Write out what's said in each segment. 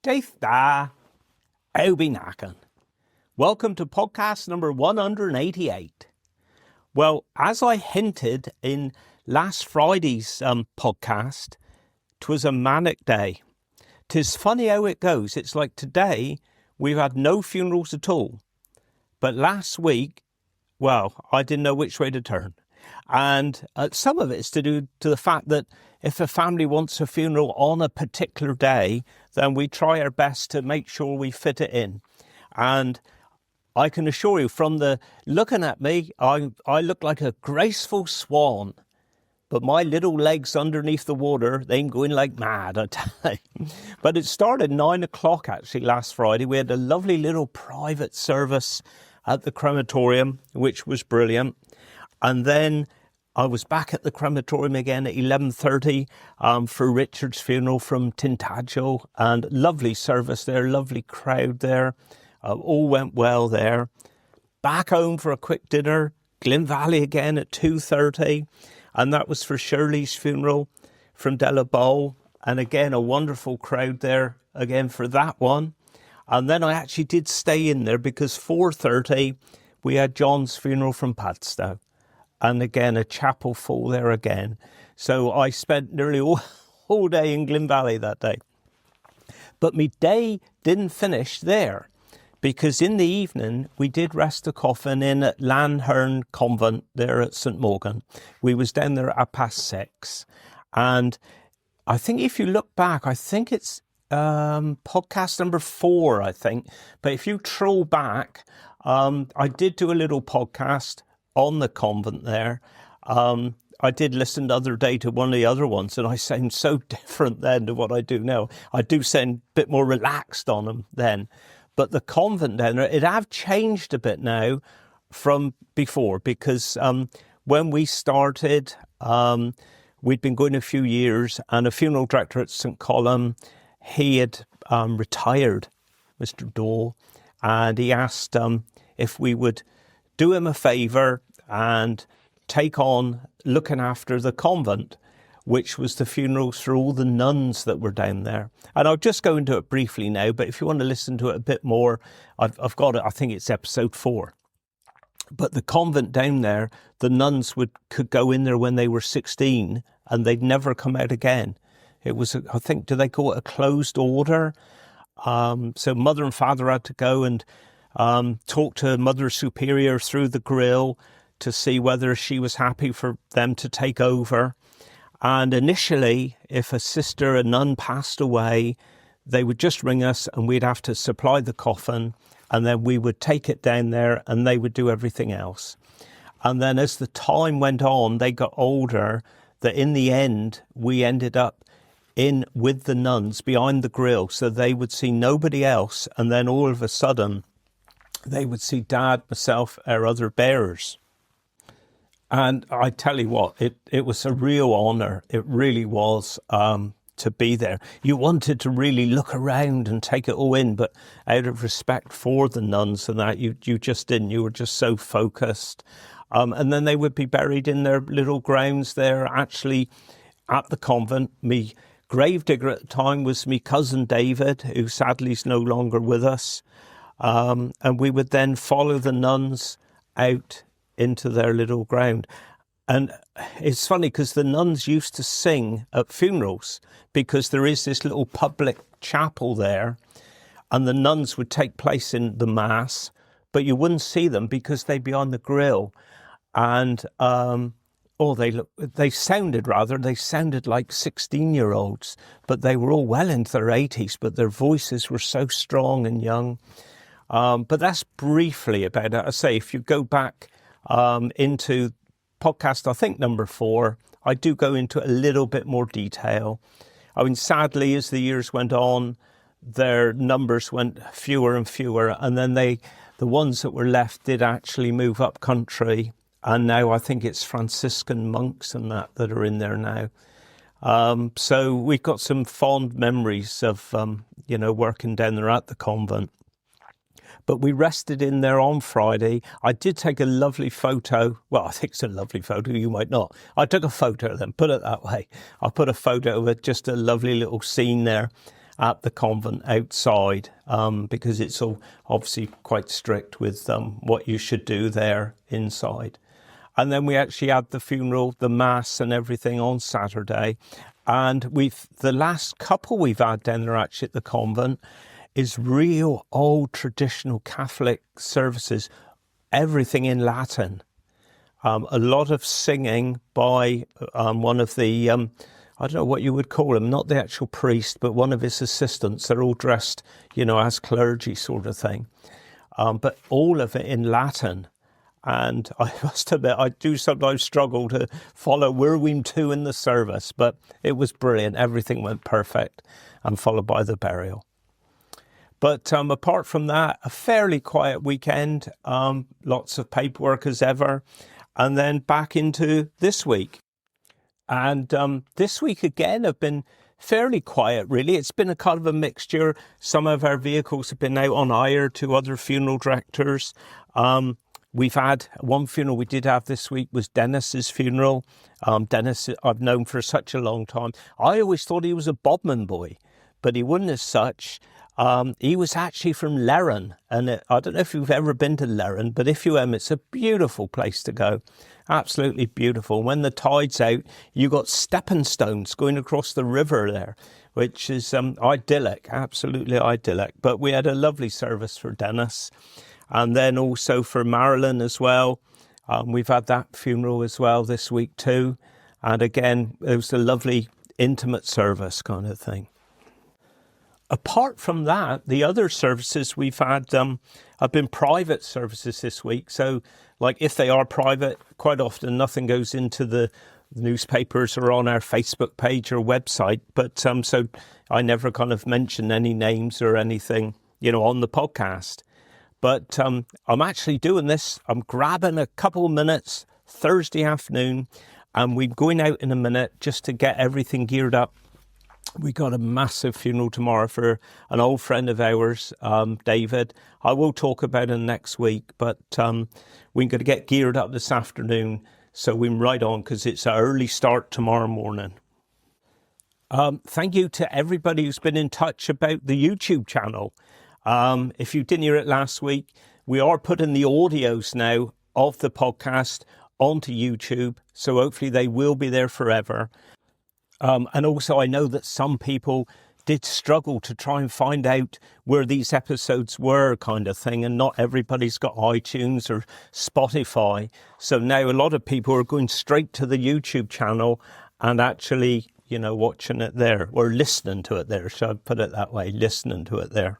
Daith da, Obi Nakan. Welcome to podcast number 188. Well, as I hinted in last Friday's podcast, 'twas a manic day. 'Tis funny how it goes. It's like today we've had no funerals at all. But last week, well, I didn't know which way to turn. And some of it's to do to the fact that if a family wants a funeral on a particular day, then we try our best to make sure we fit it in. And I can assure you from the looking at me, I look like a graceful swan. But my little legs underneath the water, they're going like mad, I tell you. But it started 9 o'clock actually last Friday. We had a lovely little private service at the crematorium, which was brilliant. And then I was back at the crematorium again at 11:30 for Richard's funeral from Tintagel, and lovely service there, lovely crowd there. All went well there. Back home for a quick dinner, Glyn Valley again at 2:30, and that was for Shirley's funeral from Delabole, and again a wonderful crowd there again for that one. And then I actually did stay in there because 4:30 we had John's funeral from Padstow. And again, a chapel full there again. So I spent nearly all day in Glyn Valley that day. But my day didn't finish there, because in the evening, we did rest the coffin in at Lanherne Convent there at St Morgan. We was down there at 6:30. And I think if you look back, I think it's podcast number 4, I think. But if you troll back, I did do a little podcast on the convent there. I did listen the other day to one of the other ones, and I sound so different then to what I do now. I do sound a bit more relaxed on them then. But the convent then, it have changed a bit now from before, because when we started, we'd been going a few years, and a funeral director at St Column, he had retired, Mr Dole, and he asked if we would do him a favour and take on looking after the convent, which was the funerals for all the nuns that were down there. And I'll just go into it briefly now, but if you want to listen to it a bit more, I've got it, I think it's episode 4. But the convent down there, the nuns could go in there when they were 16 and they'd never come out again. It was, I think, do they call it a closed order? So mother and father had to go and talk to Mother Superior through the grill to see whether she was happy for them to take over. And initially, if a nun passed away, they would just ring us and we'd have to supply the coffin, and then we would take it down there and they would do everything else. And then as the time went on, they got older, that in the end, we ended up in with the nuns behind the grill, so they would see nobody else. And then all of a sudden, they would see Dad, myself, our other bearers. And I tell you what, it was a real honour. It really was to be there. You wanted to really look around and take it all in, but out of respect for the nuns and that, you just didn't. You were just so focused. And then they would be buried in their little grounds there, actually at the convent. Me gravedigger at the time was me cousin David, who sadly is no longer with us. And we would then follow the nuns out into their little ground. And it's funny because the nuns used to sing at funerals, because there is this little public chapel there, and the nuns would take place in the mass, but you wouldn't see them because they'd be on the grill. And they sounded like 16-year-olds, but they were all well into their 80s, but their voices were so strong and young. But that's briefly about it. I say, if you go back into podcast, I think number 4, I do go into a little bit more detail. I mean, sadly, as the years went on, their numbers went fewer and fewer. And then the ones that were left did actually move up country. And now I think it's Franciscan monks and that are in there now. So we've got some fond memories of, working down there at the convent. But we rested in there on Friday. I did take a lovely photo. Well, I think it's a lovely photo. You might not. I took a photo of them, put it that way. I put a photo of it, just a lovely little scene there. at the convent outside, because it's all obviously quite strict with what you should do there inside. And then we actually had the funeral, the mass and everything on Saturday. And the last couple we've had down there actually at the convent is real old traditional Catholic services, everything in Latin. A lot of singing by one of the, I don't know what you would call him, not the actual priest, but one of his assistants. They're all dressed, as clergy sort of thing. But all of it in Latin. And I must admit, I do sometimes struggle to follow where we to in the service, but it was brilliant. Everything went perfect, and followed by the burial. But apart from that, a fairly quiet weekend, lots of paperwork as ever, and then back into this week. And this week again have been fairly quiet, really. It's been a kind of a mixture. Some of our vehicles have been out on hire to other funeral directors. We've had one funeral we did have this week was Dennis's funeral. Dennis, I've known for such a long time. I always thought he was a Bodmin boy, but he wasn't as such. He was actually from Lanherne, and I don't know if you've ever been to Lanherne, but if you have, it's a beautiful place to go. Absolutely beautiful. When the tide's out, you got stepping stones going across the river there, which is idyllic, absolutely idyllic. But we had a lovely service for Dennis. And then also for Marilyn as well. We've had that funeral as well this week too. And again, it was a lovely intimate service kind of thing. Apart from that, the other services we've had have been private services this week. So like if they are private, quite often nothing goes into the newspapers or on our Facebook page or website. But so I never kind of mention any names or anything, on the podcast. But I'm actually doing this. I'm grabbing a couple of minutes Thursday afternoon, and we're going out in a minute just to get everything geared up. We got a massive funeral tomorrow for an old friend of ours, David. I will talk about him next week, but we're going to get geared up this afternoon. So we're right on because it's an early start tomorrow morning. Thank you to everybody who's been in touch about the YouTube channel. If you didn't hear it last week, we are putting the audios now of the podcast onto YouTube. So hopefully they will be there forever. And also I know that some people did struggle to try and find out where these episodes were kind of thing. And not everybody's got iTunes or Spotify. So now a lot of people are going straight to the YouTube channel and actually, watching it there or listening to it there. Shall I put it that way? Listening to it there.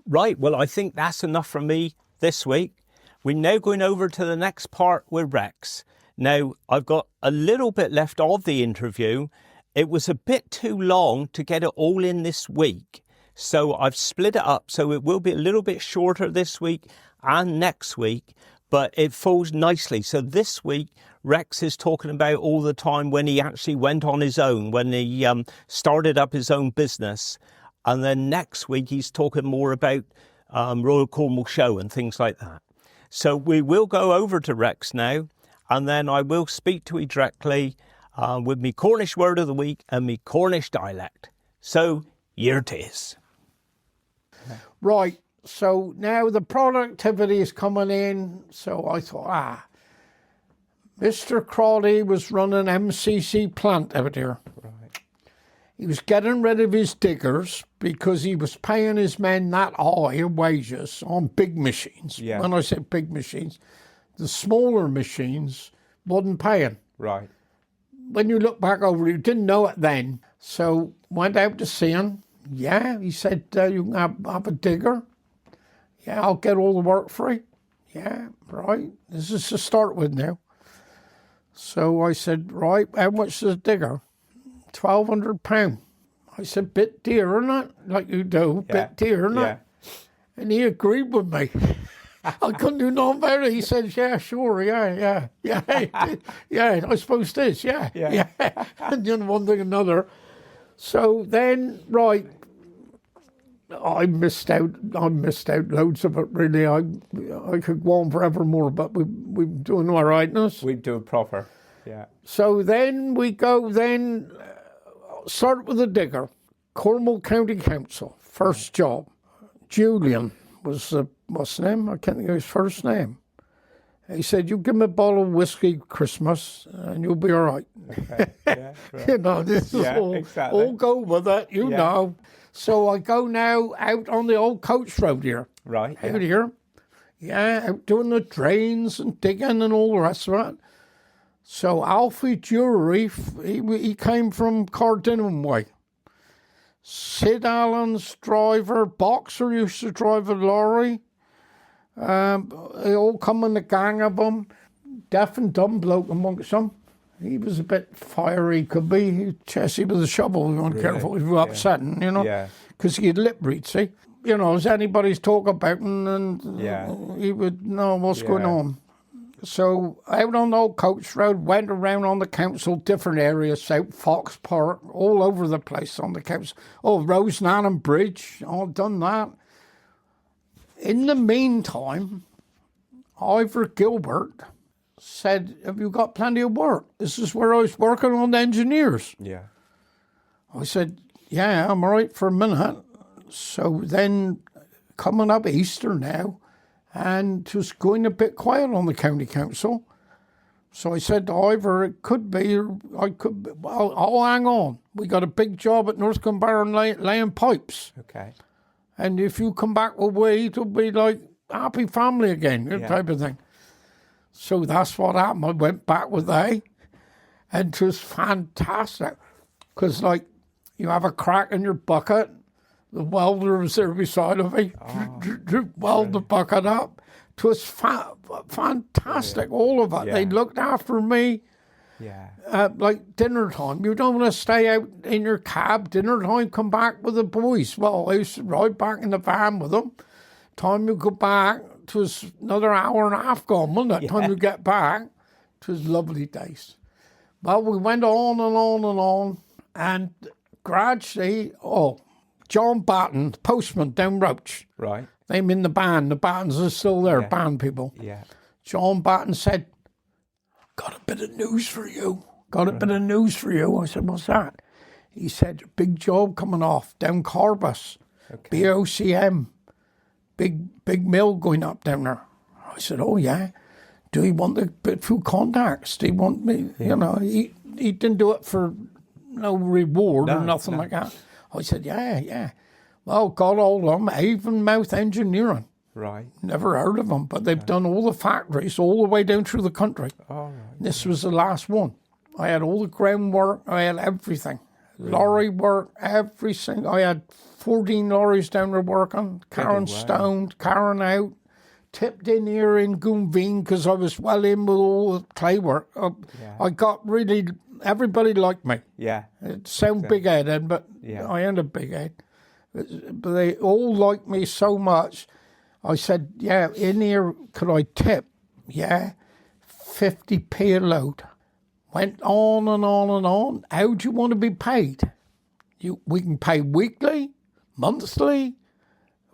Right, well, I think that's enough from me this week. We're now going over to the next part with Rex. Now, I've got a little bit left of the interview. It was a bit too long to get it all in this week. So I've split it up. So it will be a little bit shorter this week and next week, but it falls nicely. So this week, Rex is talking about all the time when he actually went on his own, when he started up his own business. And then next week, he's talking more about Royal Cornwall Show and things like that. So we will go over to Rex now, and then I will speak to you directly with me Cornish word of the week and me Cornish dialect. So here it is. Right, so now the productivity is coming in. So I thought, Mr. Crawley was running MCC plant out there. He was getting rid of his diggers because he was paying his men that high wages on big machines. Yeah. When I say big machines, the smaller machines wasn't paying. Right. When you look back over it, you didn't know it then. So went out to see him. Yeah, he said, you can have a digger. Yeah, I'll get all the work free. Yeah, right. This is to start with now. So I said, right, how much is a digger? £1,200. I said, bit dear, isn't it? Like you do, bit dear, isn't it? And he agreed with me. I couldn't do nothing about it. He said, yeah, sure, yeah, I suppose it is, yeah. And then one thing another. So then, right, I missed out loads of it, really. I could go on forever more, but we're doing all right now. We're doing proper, yeah. So then we go, start with the digger. Cornwall County Council, first job. Julian was what's his name? I can't think of his first name. He said, "You give me a bottle of whiskey Christmas and you'll be all right." Okay. Yeah, right. You know, this is all go with it, you know. So I go now out on the old coach road here. Right. Out here. Yeah, out doing the drains and digging and all the rest of it. So Alfie Jury, he came from Cardinham way. Sid Allen's driver, Boxer used to drive a lorry. They all come in the gang of them. Deaf and dumb bloke amongst them. He was a bit fiery, could be. He'd chase you with a shovel if you weren't careful. He was upsetting, you know. Yeah. Because he'd lip read, see. You know, as anybody's talk about him, and he would know what's going on. So out on the old coach road, went around on the council, different areas, South Fox Park, all over the place on the council. Oh, Rosenallen Bridge, all done that. In the meantime, Ivor Gilbert said, "Have you got plenty of work?" This is where I was working on the engineers. Yeah. I said, "Yeah, I'm all right for a minute." So then, coming up Easter now, and it was going a bit quiet on the county council. So I said to Ivor, "It could be, I'll hang on. We got a big job at North Cumbarron laying pipes. Okay. And if you come back with we, it'll be like happy family again, type of thing." So that's what happened. I went back with they, and it was fantastic. Because, like, you have a crack in your bucket, the welder was there beside of me, weld the bucket up. It was fantastic, all of it. They looked after me. Yeah. Like dinner time. You don't want to stay out in your cab. Dinner time, come back with the boys. Well, I used to ride back in the van with them. Time you go back, it was another hour and a half gone, wasn't it? Time you get back, it was lovely days. Well, we went on and on and on, and gradually, John Batten, postman down Roach. Right. I'm in the band. The Battens are still there, band people. Yeah. John Batten said, "Got a bit of news for you. Got a bit of news for you." I said, "What's that?" He said, "Big job coming off down Corbus. Okay. BOCM. Big mill going up down there." I said, "Oh, yeah. Do he want the bit through contacts? Do he want me?" You know, he didn't do it for no reward or nothing like that. I said, yeah. Well, got all of them, Avonmouth Engineering. Right. Never heard of them, but they've done all the factories all the way down through the country. All right. This was the last one. I had all the groundwork, I had everything. Lorry work, every single, I had 14 lorries down there working, carrying stone, carrying out, tipped in here in Goonveen because I was well in with all the clay work. I got really, everybody liked me. Yeah. It sounds big-headed, but I am a big-head. But they all liked me so much. I said, "Yeah, in here, could I tip?" "Yeah, 50p a load." Went on and on and on. "How do you want to be paid?" We can pay weekly, monthly,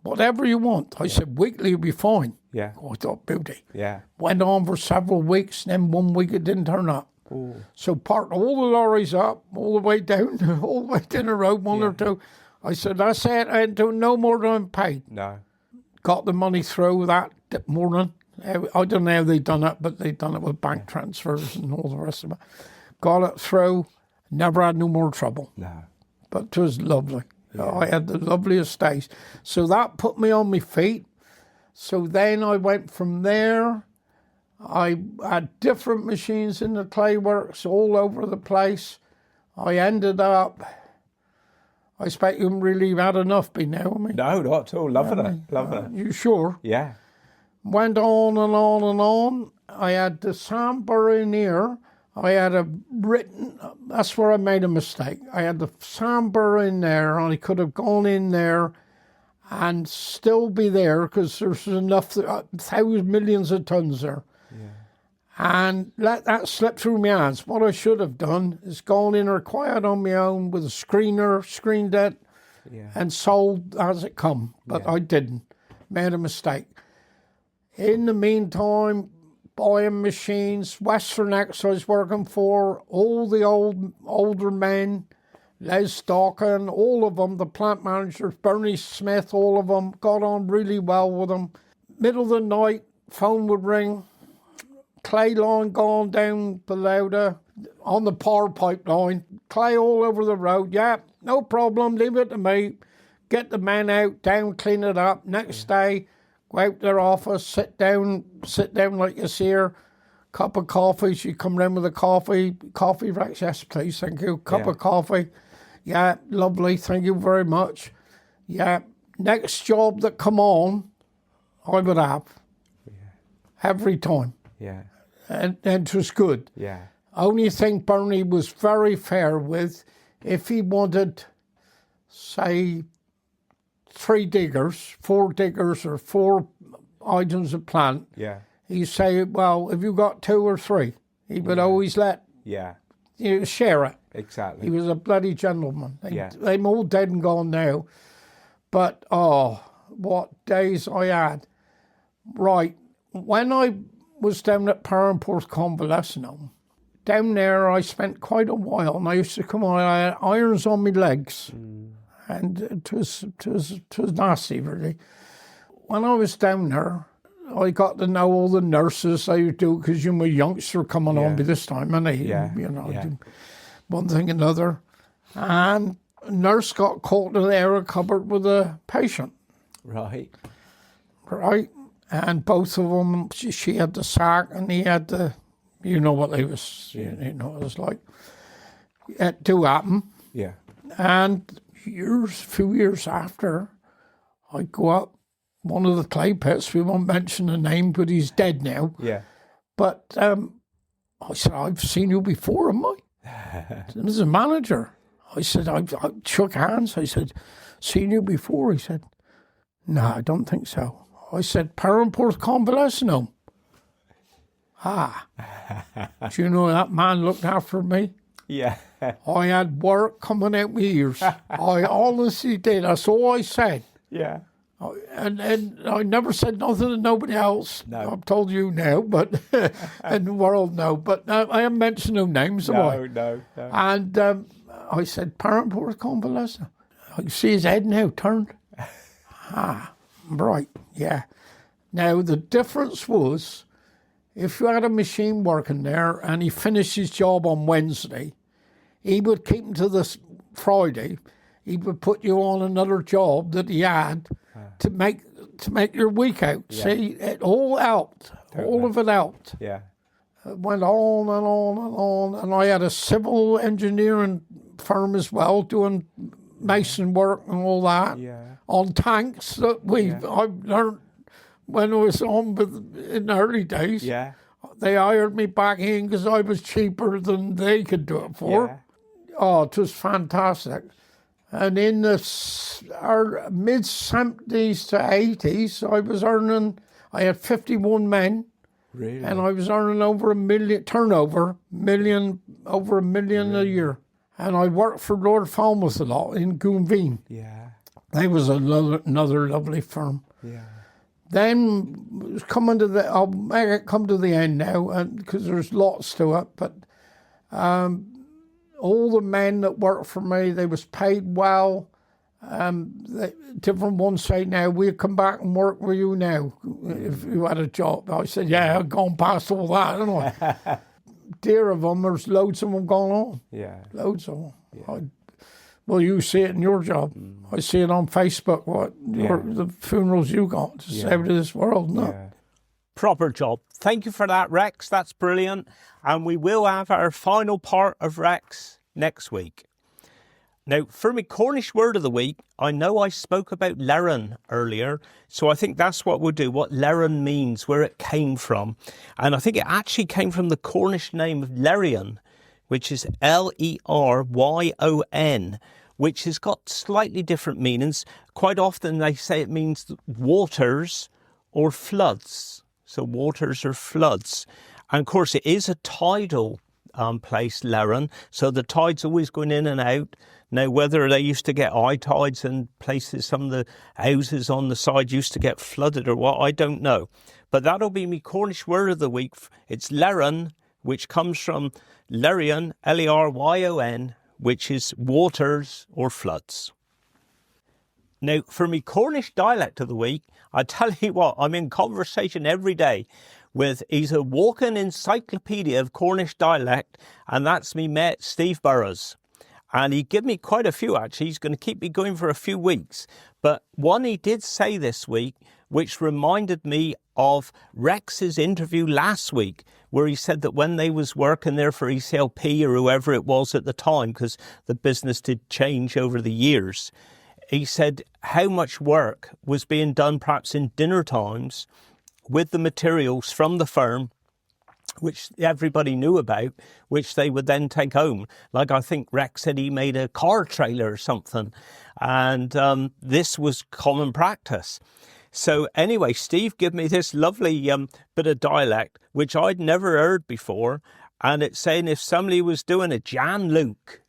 whatever you want." I said, "Weekly will be fine." Yeah. I thought, beauty. Yeah. Went on for several weeks, then 1 week it didn't turn up. Ooh. So parked all the lorries up, all the way down, all the way down the road, one or two. I said, "That's it, I ain't doing no more than I'm paid." No. Got the money through that morning. I don't know how they done it, but they done it with bank transfers and all the rest of it. Got it through, never had no more trouble. No. But it was lovely. I had the loveliest days. So that put me on my feet. So then I went from there. I had different machines in the clay works all over the place. I ended up, I expect you haven't really had enough by now, I mean. No, not at all. Loving it. You sure? Yeah. Went on and on and on. I had the Sandborough in here. I had that's where I made a mistake. I had the Sandborough in there, and I could have gone in there and still be there because there's enough, millions of tons there. And let that slip through my hands. What I should have done is gone in there quiet on my own with a screener, screened it, and sold as it come. But I didn't. Made a mistake. In the meantime, buying machines, Western X I was working for, all the older men, Les Dawkin, all of them, the plant managers, Bernie Smith, all of them, got on really well with them. Middle of the night, phone would ring. Clay line gone down below on the power pipeline. Clay all over the road. Yeah, no problem, leave it to me. Get the men out, down, clean it up. Next day, go out to their office, sit down like you see her. Cup of coffee. She come round with a coffee. Coffee, Rex? Yes, please, thank you. Cup of coffee. Yeah, lovely, thank you very much. Yeah, next job that come on, I would have. Every time. Yeah. And it was good. Yeah. Only thing Bernie was very fair with, if he wanted, say, 3 diggers, 4 diggers or 4 items of plant, he'd say, well, have you got 2 or 3? He would always let you share it. Exactly. He was a bloody gentleman. They're all dead and gone now. But, what days I had. Right, when I was down at Perranporth Convalescent Home, down there I spent quite a while, and I used to come on, I had irons on my legs, and it was nasty, really. When I was down there, I got to know all the nurses. I do, because you were a youngster coming on by this time, and one thing another. And a nurse got caught in the air cupboard with a patient. Right. And both of them, she had the sack and he had the, you know what they was, you know what it was like. It do happen. Yeah. And a few years after, I go up one of the clay pits, we won't mention the name, but he's dead now. Yeah. But I said, I've seen you before, am I? This is a manager. I said, I shook hands. I said, seen you before? He said, no, I don't think so. I said, Perranporth Convalescent Home. Do you know that man looked after me? Yeah. I had work coming out my ears. I honestly did. That's all I said. Yeah. And I never said nothing to nobody else. No. I've told you now, but in the world, no. But I haven't mentioned no names, No. And I said, Perranporth Convalescent. I can see his head now turned. Right, yeah. Now, the difference was, if you had a machine working there and he finished his job on Wednesday, he would keep him to this Friday. He would put you on another job that he had to make your week out. Yeah. See, it all helped. Totally. All of it helped. Yeah. It went on and on and on. And I had a civil engineering firm as well, doing mason work and all that. Yeah. On tanks that I learned when I was on in the early days. Yeah. They hired me back in because I was cheaper than they could do it for. Yeah. Oh, it was fantastic. And in the mid-70s to 80s, I was earning, I had 51 men. Really? And I was earning over $1 million, over $1 million a year. And I worked for Lord Falmouth a lot in Goonveen. Yeah. They was another lovely firm. Yeah. Then I'll make it come to the end now, because there's lots to it. But all the men that worked for me, they was paid well. Different ones say now, we'll come back and work with you now if you had a job. I said, yeah, I've gone past all that, haven't I? Dear of them, there's loads of them going on. Yeah. Loads of them. Yeah. Well, you see it in your job. I see it on Facebook, the funerals you got to save this world, no? Yeah. Proper job. Thank you for that, Rex. That's brilliant. And we will have our final part of Rex next week. Now, for my Cornish word of the week, I know I spoke about Lerun earlier, so I think that's what we'll do, what Lerun means, where it came from. And I think it actually came from the Cornish name of Leryon, which is Leryon, which has got slightly different meanings. Quite often they say it means waters or floods. So waters or floods. And of course it is a tidal place, Lerun, so the tide's always going in and out. Now, whether they used to get high tides and places, some of the houses on the side used to get flooded or what, I don't know. But that'll be my Cornish word of the week. It's Lerun, which comes from Leryon, Leryon, which is waters or floods. Now, for me Cornish dialect of the week, I tell you what, I'm in conversation every day with, he's a walking encyclopedia of Cornish dialect, and that's me mate Steve Burrows. And he gave me quite a few, actually. He's going to keep me going for a few weeks. But one he did say this week, which reminded me of Rex's interview last week, where he said that when they was working there for ECLP or whoever it was at the time, because the business did change over the years, he said how much work was being done perhaps in dinner times with the materials from the firm, which everybody knew about, which they would then take home. Like I think Rex said he made a car trailer or something, and this was common practice. So anyway, Steve gave me this lovely bit of dialect, which I'd never heard before, and it's saying if somebody was doing a Jan Luke,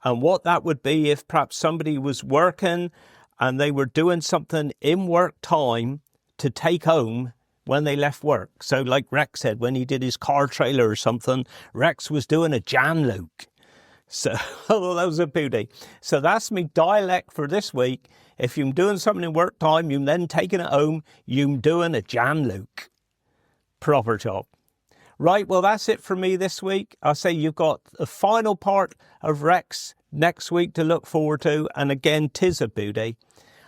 and what that would be if perhaps somebody was working and they were doing something in work time to take home when they left work. So like Rex said, when he did his car trailer or something, Rex was doing a Jan Luke. So oh, that was a beauty. So that's me dialect for this week. If you're doing something in work time, you're then taking it home, you're doing a Jan Luke. Proper job. Right, well, that's it for me this week. I'll say you've got the final part of Rex next week to look forward to. And again, 'tis a beauty.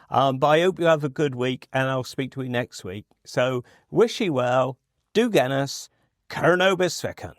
But I hope you have a good week, and I'll speak to you next week. So, wish you well, do Guinness, Cernobis Ficken.